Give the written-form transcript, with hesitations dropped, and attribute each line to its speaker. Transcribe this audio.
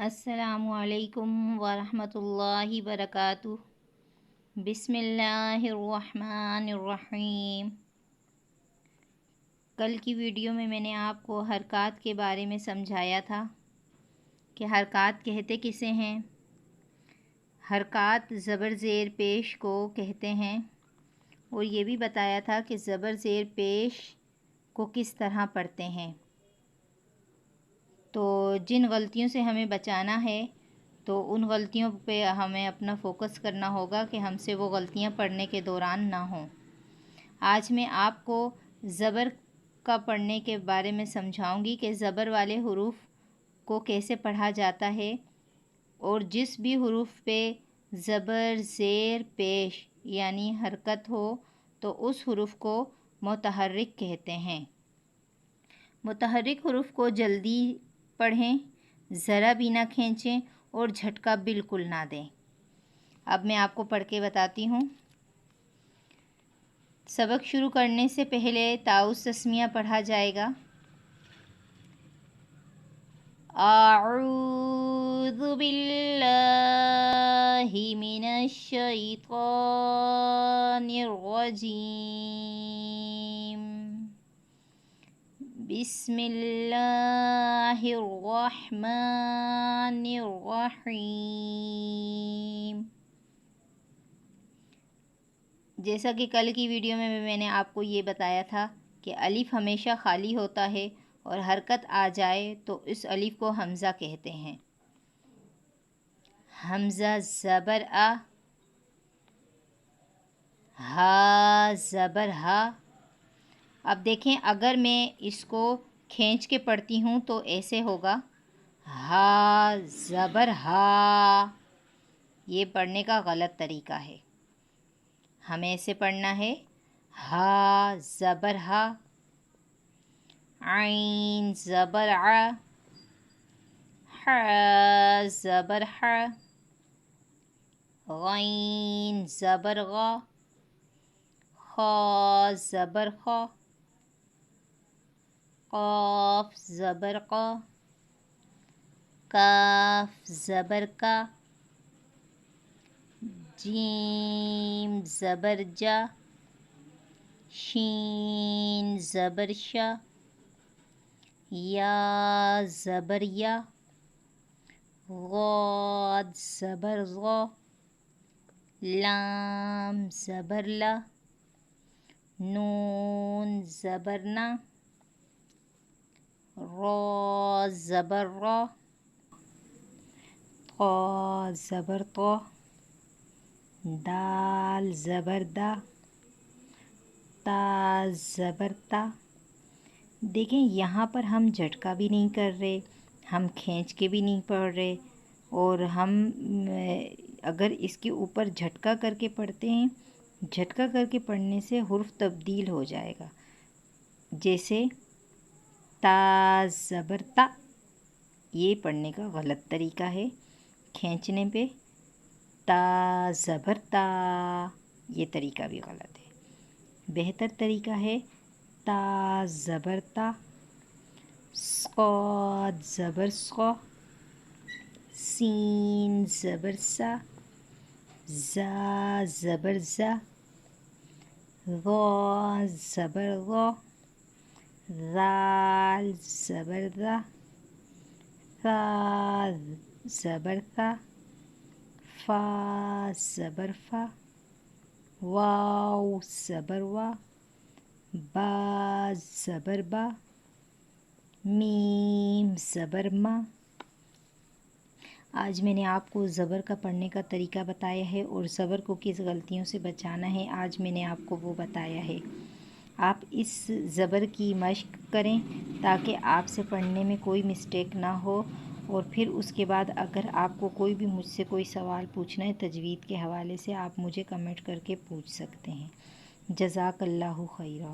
Speaker 1: السلام علیکم ورحمۃ اللہ وبرکاتہ۔ بسم اللہ الرحمن الرحیم۔ کل کی ویڈیو میں نے آپ کو حرکات کے بارے میں سمجھایا تھا کہ حرکات کہتے کسے ہیں۔ حرکات زبر زیر پیش کو کہتے ہیں، اور یہ بھی بتایا تھا کہ زبر زیر پیش کو کس طرح پڑھتے ہیں۔ تو جن غلطیوں سے ہمیں بچانا ہے تو ان غلطیوں پہ ہمیں اپنا فوکس کرنا ہوگا کہ ہم سے وہ غلطیاں پڑھنے کے دوران نہ ہوں۔ آج میں آپ کو زبر کا پڑھنے کے بارے میں سمجھاؤں گی کہ زبر والے حروف کو کیسے پڑھا جاتا ہے، اور جس بھی حروف پہ زبر زیر پیش یعنی حرکت ہو تو اس حروف کو متحرک کہتے ہیں۔ متحرک حروف کو جلدی پڑھیں، ذرا بھی نہ کھینچیں اور جھٹکا بالکل نہ دیں۔ اب میں آپ کو پڑھ کے بتاتی ہوں۔ سبق شروع کرنے سے پہلے تاؤس تسمیہ پڑھا جائے گا۔ اعوذ باللہ من الشیطان الرجیم، بسم اللہ الرحمن الرحیم۔ جیسا کہ کل کی ویڈیو میں نے آپ کو یہ بتایا تھا کہ الف ہمیشہ خالی ہوتا ہے، اور حرکت آ جائے تو اس الف کو حمزہ کہتے ہیں۔ حمزہ زبر آ، ہا زبر ہا۔ اب دیکھیں، اگر میں اس کو کھینچ کے پڑھتی ہوں تو ایسے ہوگا، ہا زبر ہا۔ یہ پڑھنے کا غلط طریقہ ہے، ہمیں ایسے پڑھنا ہے، ہا زبر ہا، عین زبر ع، ح زبر ح، غین زبر غ، خا زبر خا، قاف زبر قا، کاف زبر کا، جیم زبر جا، شین زبر شا، یا زبر یا، غاد زبر غا، لام زبر لا، نون زبر نا، را زبر را، طا زبر طا، دال زبر دا، تا زبر تا۔ دیکھیں، یہاں پر ہم جھٹکا بھی نہیں کر رہے، ہم کھینچ کے بھی نہیں پڑھ رہے، اور ہم اگر اس کے اوپر جھٹکا کر کے پڑھتے ہیں، جھٹکا کر کے پڑھنے سے حرف تبدیل ہو جائے گا۔ جیسے تا زبر تا، یہ پڑھنے کا غلط طریقہ ہے، کھینچنے پہ تا زبر تا، یہ طریقہ بھی غلط ہے۔ بہتر طریقہ ہے تا زبر تا، صاد زبر صا، سین زبر سا، زا زبر زا، غا زبر غا، ذال زبر ذا، ثا زبر ثا، فا زبر فا، واو زبر وا، با زبر با، میم زبر ما۔ آج میں نے آپ کو زبر کا پڑھنے کا طریقہ بتایا ہے، اور زبر کو کس غلطیوں سے بچانا ہے آج میں نے آپ کو وہ بتایا ہے۔ آپ اس زبر کی مشق کریں تاکہ آپ سے پڑھنے میں کوئی مسٹیک نہ ہو، اور پھر اس کے بعد اگر آپ کو کوئی بھی مجھ سے کوئی سوال پوچھنا ہے تجوید کے حوالے سے، آپ مجھے کمنٹ کر کے پوچھ سکتے ہیں۔ جزاک اللہ خیرہ۔